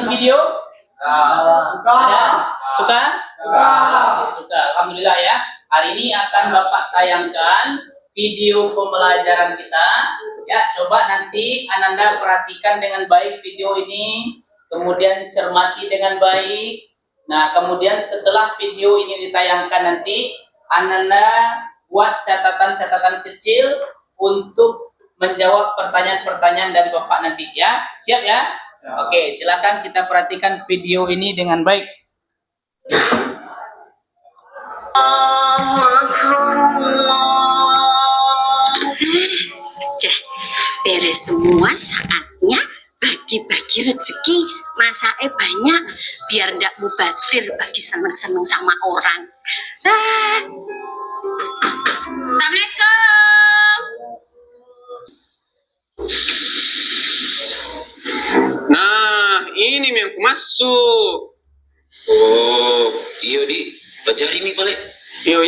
video? Suka. Ada? Suka? Suka. Suka. Alhamdulillah ya. Hari ini akan Bapak tayangkan video pembelajaran kita. Ya, coba nanti Ananda perhatikan dengan baik video ini, kemudian cermati dengan baik. Nah, kemudian setelah video ini ditayangkan nanti, Ananda buat catatan-catatan kecil untuk menjawab pertanyaan-pertanyaan dari Bapak nanti ya. Siap ya? Oke, silakan kita perhatikan video ini dengan baik. Sudah beres semua, saatnya bagi-bagi rezeki. Masaknya banyak biar ndak mubadir, bagi seneng-seneng sama orang. Assalamualaikum. Nah, ini yang aku masuk. Oh, iya di pelajari mi balik. Yo,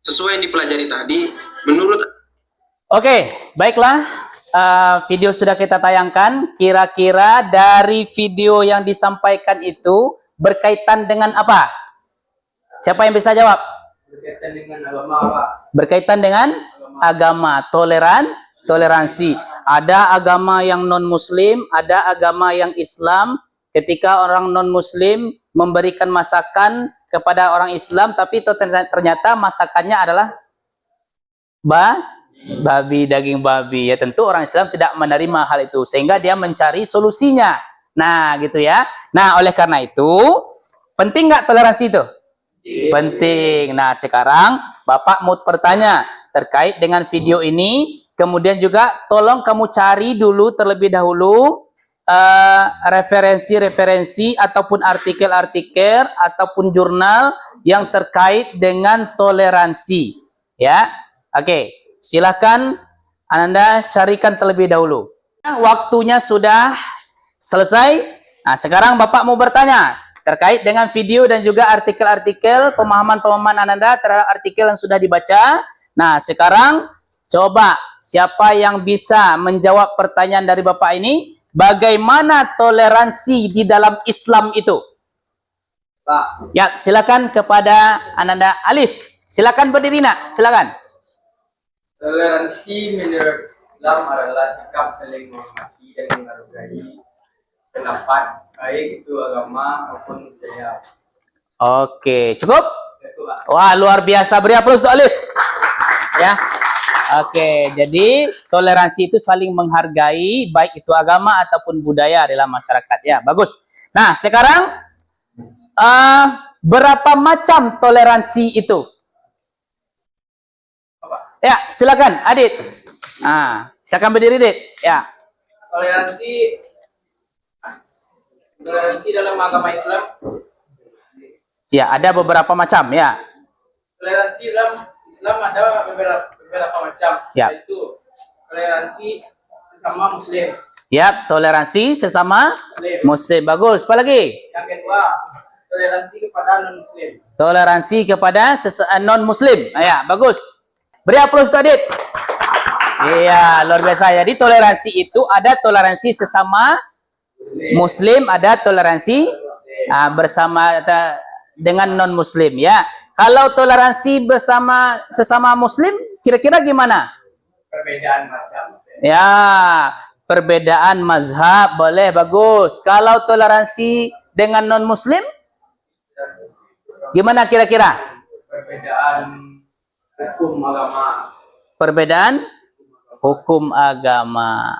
sesuai yang dipelajari tadi, menurut. Oke, baiklah. Video sudah kita tayangkan. Kira-kira dari video yang disampaikan itu berkaitan dengan apa? Siapa yang bisa jawab? Berkaitan dengan agama apa? Berkaitan dengan agama, toleransi. Ada agama yang non-muslim, ada agama yang Islam. Ketika orang non-muslim memberikan masakan kepada orang Islam, tapi itu ternyata masakannya adalah babi, daging babi. Ya, tentu orang Islam tidak menerima hal itu, sehingga dia mencari solusinya. Nah, gitu ya. Nah, oleh karena itu, penting nggak toleransi itu? Penting. Nah, sekarang Bapak mau bertanya terkait dengan video ini. Kemudian juga tolong kamu cari dulu terlebih dahulu referensi-referensi ataupun artikel-artikel ataupun jurnal yang terkait dengan toleransi. Ya, oke. Silakan Anda carikan terlebih dahulu. Waktunya sudah selesai. Nah, sekarang Bapak mau bertanya terkait dengan video dan juga artikel-artikel, pemahaman-pemahaman Ananda terhadap artikel yang sudah dibaca. Nah, sekarang coba siapa yang bisa menjawab pertanyaan dari Bapak ini? Bagaimana toleransi di dalam Islam itu? Pak, Ya, silakan kepada Ananda Alif. Silakan berdiri nak, silakan. toleransi menurut Islam adalah sikap saling menghormati dan menghargai pendapat baik itu agama maupun budaya. Oke, cukup? Itu, Pak. Wah, luar biasa. Beri aplaus untuk Alif. Ya. Oke, jadi toleransi itu saling menghargai baik itu agama ataupun budaya dalam masyarakat. Ya, bagus. Nah, sekarang berapa macam toleransi itu? Ya, silakan, Adit. Nah, silakan berdiri, Adit. Ya. Toleransi dalam agama Islam. Ya, ada beberapa macam, ya. Toleransi dalam Islam ada beberapa macam, Ya. yaitu toleransi sesama Muslim. Ya, toleransi sesama Muslim. Bagus. Apa lagi? Yang kedua, toleransi kepada non-Muslim. Toleransi kepada non-Muslim. Ya, bagus. Beri aplaus untuk Adit. Iya, luar biasa. Jadi toleransi itu ada toleransi sesama Muslim, ada toleransi bersama dengan non-Muslim. Ya, kalau toleransi bersama sesama Muslim, kira-kira gimana? Perbedaan mazhab. Ya, perbedaan mazhab boleh, bagus. Kalau toleransi dengan non-Muslim, gimana kira-kira? Perbedaan hukum agama. Perbedaan hukum agama.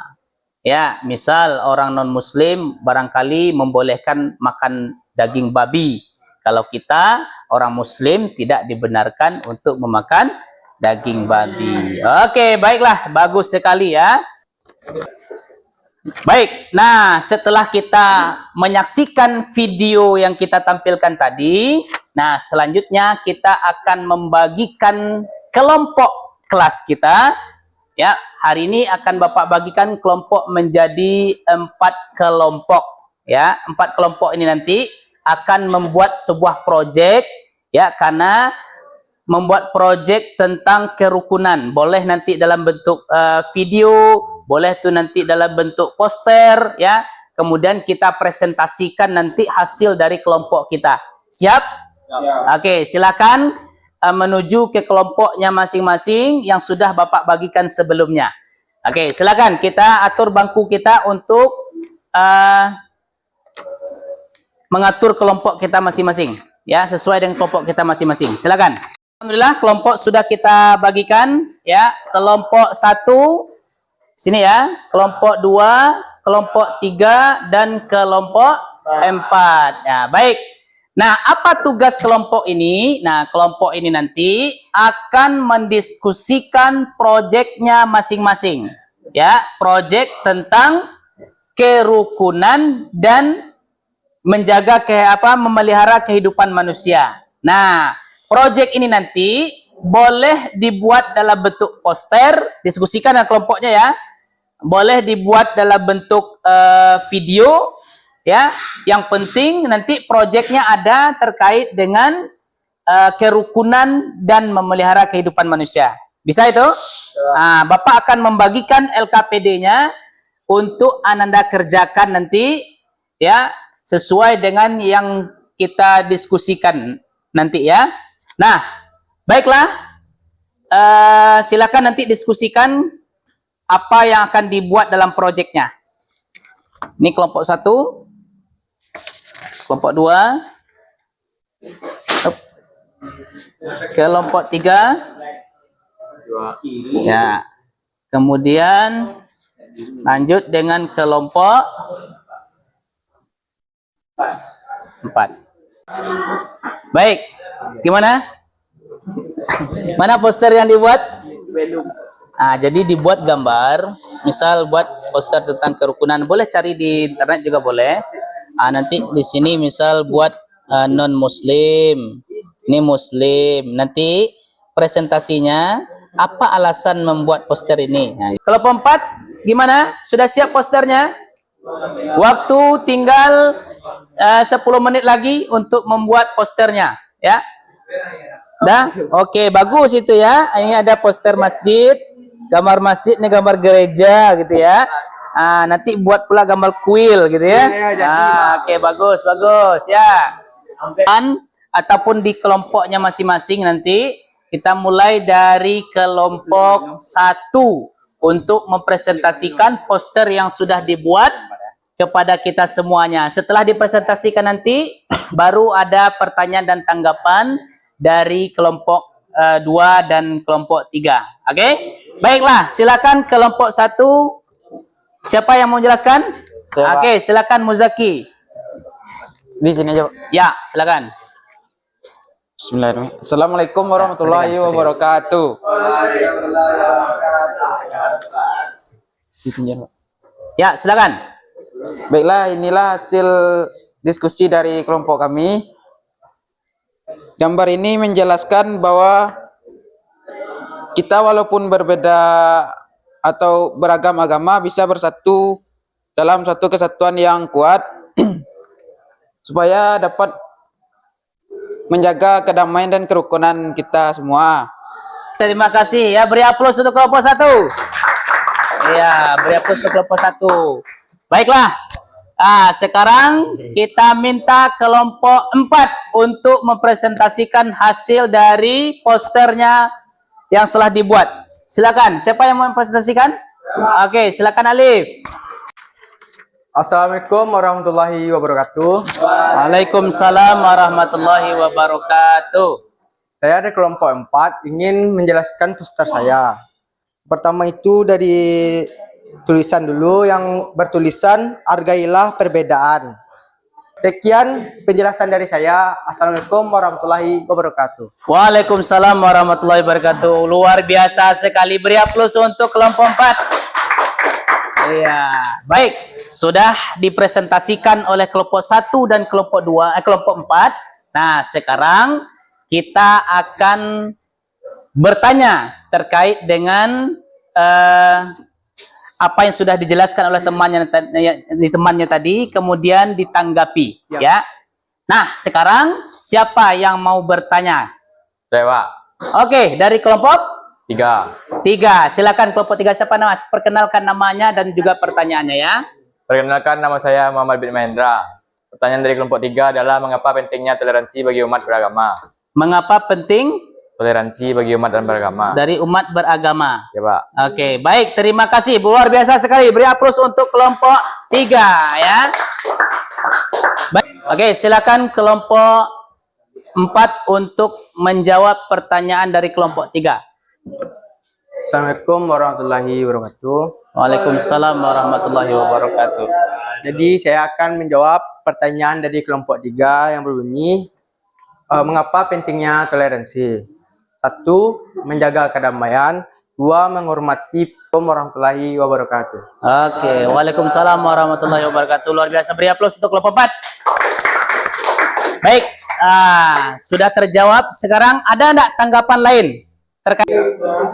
Ya, misal orang non-Muslim barangkali membolehkan makan daging babi. Kalau kita orang Muslim tidak dibenarkan untuk memakan daging babi. Oke, baiklah, bagus sekali ya. Baik, nah setelah kita menyaksikan video yang kita tampilkan tadi, nah selanjutnya kita akan membagikan kelompok kelas kita. Ya, hari ini akan Bapak bagikan kelompok menjadi 4 kelompok. Ya, 4 kelompok ini nanti akan membuat sebuah proyek. Ya, karena membuat proyek tentang kerukunan. Boleh nanti dalam bentuk video, boleh tuh nanti dalam bentuk poster, ya. kemudian kita presentasikan nanti hasil dari kelompok kita. Siap? Oke, silakan menuju ke kelompoknya masing-masing yang sudah Bapak bagikan sebelumnya. Oke, silakan kita atur bangku kita untuk mengatur kelompok kita masing-masing, ya, sesuai dengan kelompok kita masing-masing. Silakan. Alhamdulillah, kelompok sudah kita bagikan, ya. Kelompok 1 sini ya, kelompok 2, kelompok 3 dan kelompok 4. Ya, baik. Nah, apa tugas kelompok ini? Nah, kelompok ini nanti akan mendiskusikan proyeknya masing-masing. Ya, proyek tentang kerukunan dan menjaga memelihara kehidupan manusia. Nah, proyek ini nanti boleh dibuat dalam bentuk poster, diskusikan dengan kelompoknya ya. Boleh dibuat dalam bentuk video. Ya, yang penting nanti proyeknya ada terkait dengan kerukunan dan memelihara kehidupan manusia. Bisa itu? Nah, Bapak akan membagikan LKPD-nya untuk Ananda kerjakan nanti, ya, sesuai dengan yang kita diskusikan nanti ya. Nah, baiklah, silakan nanti diskusikan apa yang akan dibuat dalam proyeknya. Ini kelompok 1. Kelompok 2, kelompok 3, ya. Kemudian lanjut dengan kelompok 4. Baik, gimana? Mana poster yang dibuat? Jadi dibuat gambar, misal buat poster tentang kerukunan, boleh cari di internet juga boleh. Nanti di sini misal buat non muslim, ini muslim. Nanti presentasinya apa alasan membuat poster ini. Nah, kelompok 4 gimana? Sudah siap posternya? Waktu tinggal 10 menit lagi untuk membuat posternya, ya. Dah? Oke, bagus itu ya. Ini ada poster masjid, gambar masjid, ini gambar gereja gitu ya. Nanti buat pula gambar kuil gitu ya. Oke, bagus ya. Ataupun di kelompoknya masing-masing nanti kita mulai dari kelompok 1 untuk mempresentasikan poster yang sudah dibuat kepada kita semuanya. Setelah dipresentasikan nanti baru ada pertanyaan dan tanggapan dari kelompok 2 dan kelompok 3. Oke? Baiklah, silakan kelompok 1. Siapa yang mau menjelaskan? Oke, silakan Muzaki. Di sini aja, Pak. Ya, silakan. Bismillahirrahmanirrahim. Assalamualaikum warahmatullahi wabarakatuh. Ya, silakan. Baiklah, inilah hasil diskusi dari kelompok kami. Gambar ini menjelaskan bahwa kita walaupun berbeda atau beragam agama bisa bersatu dalam satu kesatuan yang kuat supaya dapat menjaga kedamaian dan kerukunan kita semua. Terima kasih ya, beri aplaus untuk kelompok 1. Ya, beri aplaus untuk kelompok 1. Baiklah. Sekarang kita minta kelompok 4 untuk mempresentasikan hasil dari posternya yang telah dibuat. Silakan, siapa yang mau mempresentasikan? Oke, silakan Alif. Assalamualaikum warahmatullahi wabarakatuh. Waalaikumsalam warahmatullahi wabarakatuh. Saya dari kelompok 4 ingin menjelaskan poster saya. Pertama itu dari tulisan dulu yang bertulisan hargailah perbedaan. Sekian penjelasan dari saya. Assalamualaikum warahmatullahi wabarakatuh. Waalaikumsalam warahmatullahi wabarakatuh. Luar biasa sekali. Beri aplaus untuk kelompok 4. Iya, baik. Sudah dipresentasikan oleh kelompok 1 dan kelompok 4. Nah, sekarang kita akan bertanya terkait dengan apa yang sudah dijelaskan oleh temannya tadi, kemudian ditanggapi, ya. Nah, sekarang siapa yang mau bertanya? Saya, Pak. Oke, dari kelompok 3. 3. Silakan kelompok 3, siapa nama? Perkenalkan namanya dan juga pertanyaannya ya. Perkenalkan, nama saya Muhammad bin Mahendra. Pertanyaan dari kelompok 3 adalah mengapa pentingnya toleransi bagi umat beragama? Mengapa penting Toleransi bagi umat dan beragama. dari umat beragama? Ya, Pak. Oke, baik. Terima kasih. Luar biasa sekali. Beri aplaus untuk kelompok 3 ya. Baik. Oke, silakan kelompok 4 untuk menjawab pertanyaan dari kelompok 3. Assalamualaikum warahmatullahi wabarakatuh. Waalaikumsalam warahmatullahi wabarakatuh. Jadi saya akan menjawab pertanyaan dari kelompok 3 yang berbunyi mengapa pentingnya toleransi? 1. Menjaga kedamaian. 2. Menghormati warahmatullahi wabarakatuh. Oke, waalaikumsalam warahmatullahi wabarakatuh. Luar biasa. Beri aplaus untuk kelompok 4. Baik, sudah terjawab. Sekarang ada enggak tanggapan lain terkait?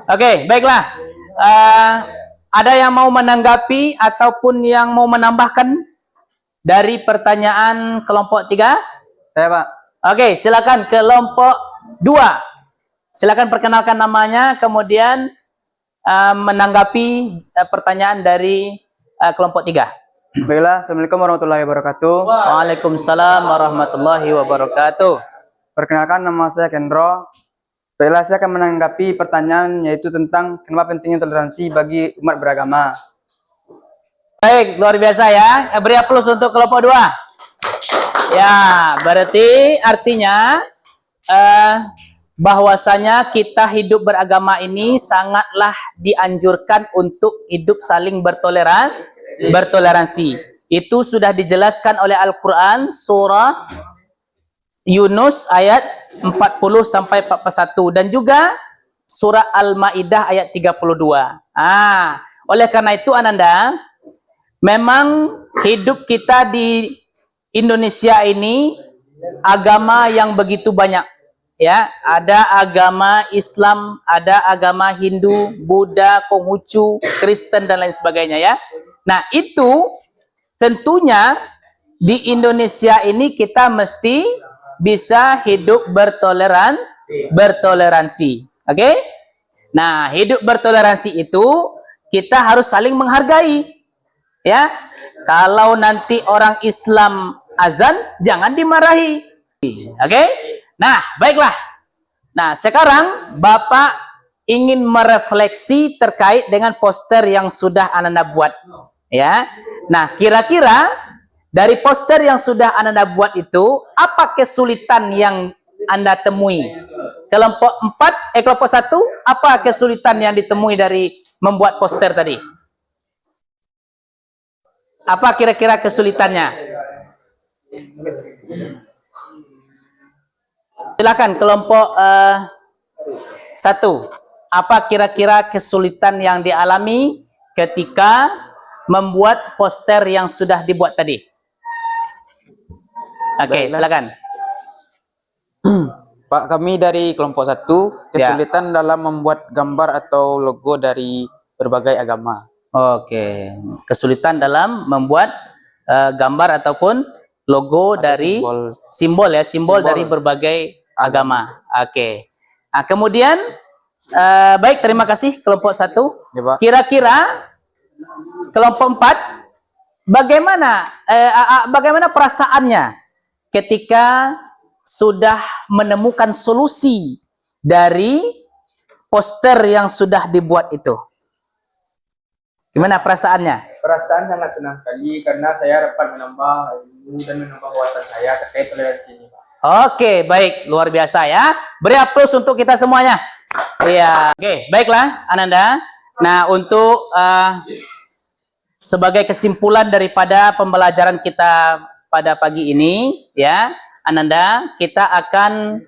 Oke, baiklah. Ada yang mau menanggapi ataupun yang mau menambahkan dari pertanyaan kelompok 3? Saya, Pak. Oke, silakan kelompok 2. Silakan perkenalkan namanya, kemudian menanggapi pertanyaan dari kelompok 3. Baiklah, Assalamualaikum warahmatullahi wabarakatuh. Waalaikumsalam warahmatullahi wabarakatuh. Perkenalkan, nama saya Kendro. Baiklah, saya akan menanggapi pertanyaan yaitu tentang kenapa pentingnya toleransi bagi umat beragama. Baik, luar biasa ya. Beri aplaus untuk kelompok 2. Ya, berarti artinya bahwasanya kita hidup beragama ini sangatlah dianjurkan untuk hidup saling bertoleransi. Itu sudah dijelaskan oleh Al-Quran surah Yunus ayat 40 sampai 41 dan juga surah Al-Maidah ayat 32. Oleh karena itu Ananda, memang hidup kita di Indonesia ini agama yang begitu banyak. Ya, ada agama Islam, ada agama Hindu, Buddha, Konghucu, Kristen dan lain sebagainya ya. Nah, itu tentunya di Indonesia ini kita mesti bisa hidup bertoleransi. Oke? Nah, hidup bertoleransi itu kita harus saling menghargai. Ya. Kalau nanti orang Islam azan, jangan dimarahi. Oke? Nah, baiklah. Nah, sekarang Bapak ingin merefleksi terkait dengan poster yang sudah Ananda buat. Ya. Nah, kira-kira dari poster yang sudah Anda buat itu, apa kesulitan yang Anda temui? Kelompok 1, apa kesulitan yang ditemui dari membuat poster tadi? Apa kira-kira kesulitannya? Silakan kelompok 1. Apa kira-kira kesulitan yang dialami ketika membuat poster yang sudah dibuat tadi? Oke, silakan. Pak, kami dari kelompok 1 kesulitan dalam membuat gambar atau logo dari berbagai agama. Oke, kesulitan dalam membuat gambar ataupun logo Atau dari simbol dari berbagai agama. Oke. Nah, kemudian baik, terima kasih kelompok 1. Ya, Pak. Kira-kira kelompok 4 bagaimana perasaannya ketika sudah menemukan solusi dari poster yang sudah dibuat itu? Gimana perasaannya? Perasaan sangat senang sekali karena saya dapat menambah ilmu dan menambah wawasan saya terkait toleransi ini, Pak. Oke, baik, luar biasa ya. Beri aplaus untuk kita semuanya. Iya, oke, baiklah Ananda. Nah, untuk sebagai kesimpulan daripada pembelajaran kita pada pagi ini, ya, Ananda, kita akan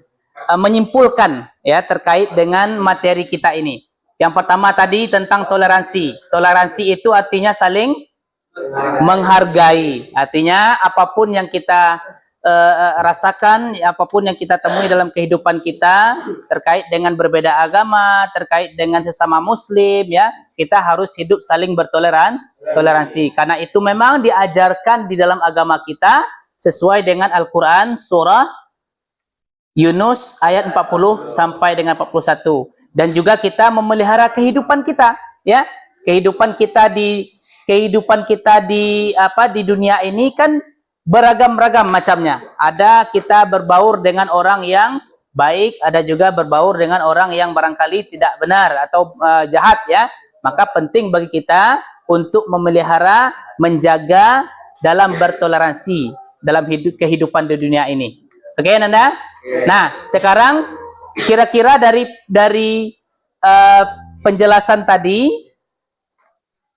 menyimpulkan ya terkait dengan materi kita ini. Yang pertama tadi tentang toleransi. Toleransi itu artinya saling menghargai. Artinya apapun yang kita rasakan, apapun yang kita temui dalam kehidupan kita terkait dengan berbeda agama, terkait dengan sesama muslim ya, kita harus hidup saling toleransi. Karena itu memang diajarkan di dalam agama kita sesuai dengan Al-Qur'an surah Yunus ayat 40 sampai dengan 41. Dan juga kita memelihara kehidupan kita ya. Kehidupan kita di kehidupan kita di dunia ini kan beragam-ragam macamnya. Ada kita berbaur dengan orang yang baik, ada juga berbaur dengan orang yang barangkali tidak benar atau jahat ya. Maka penting bagi kita untuk memelihara, menjaga dalam bertoleransi dalam kehidupan di dunia ini. Oke, Nanda? Nah, sekarang kira-kira dari penjelasan tadi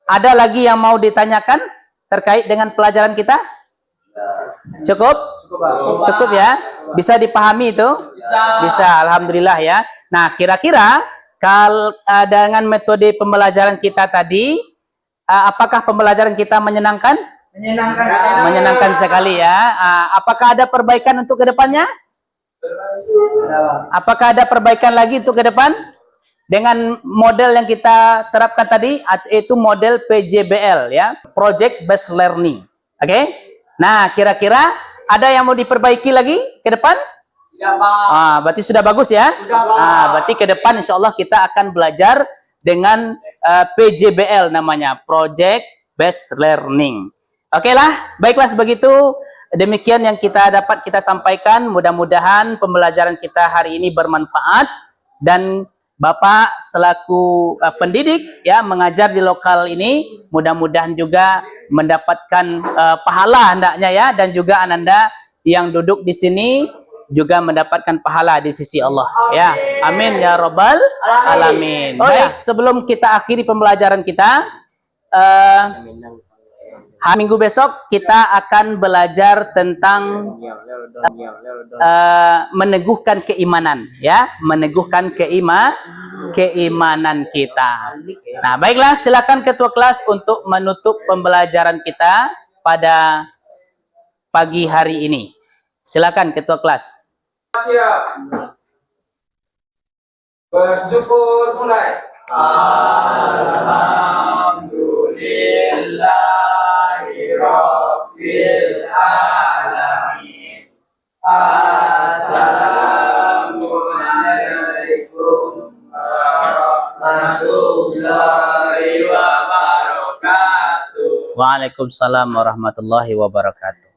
ada lagi yang mau ditanyakan terkait dengan pelajaran kita? Cukup? Cukup ya? Bisa dipahami itu? Bisa, alhamdulillah ya. Nah, kira-kira dengan metode pembelajaran kita tadi, apakah pembelajaran kita menyenangkan? Menyenangkan sekali ya. Apakah ada perbaikan untuk ke depannya? Apakah ada perbaikan lagi untuk ke depan? Dengan model yang kita terapkan tadi, itu model PJBL ya, Project Based Learning. Oke? Nah, kira-kira ada yang mau diperbaiki lagi ke depan? Berarti sudah bagus ya. Berarti ke depan insya Allah kita akan belajar dengan PJBL namanya, Project Based Learning. Oke lah, baiklah sebegitu. Demikian yang dapat kita sampaikan. Mudah-mudahan pembelajaran kita hari ini bermanfaat dan Bapak selaku pendidik ya mengajar di lokal ini mudah-mudahan juga mendapatkan pahala hendaknya ya, dan juga Ananda yang duduk di sini juga mendapatkan pahala di sisi Allah ya. Amin ya robbal alamin. Baik, sebelum kita akhiri pembelajaran kita, minggu besok kita akan belajar tentang meneguhkan keimanan ya, meneguhkan keimanan kita. Nah, baiklah, silakan ketua kelas untuk menutup pembelajaran kita pada pagi hari ini. Silakan ketua kelas. Siap. Bersyukur mulai. Alhamdulillahirabbil alamin. Assalamualaikum warahmatullahi wabarakatuh. Waalaikumsalam warahmatullahi wabarakatuh.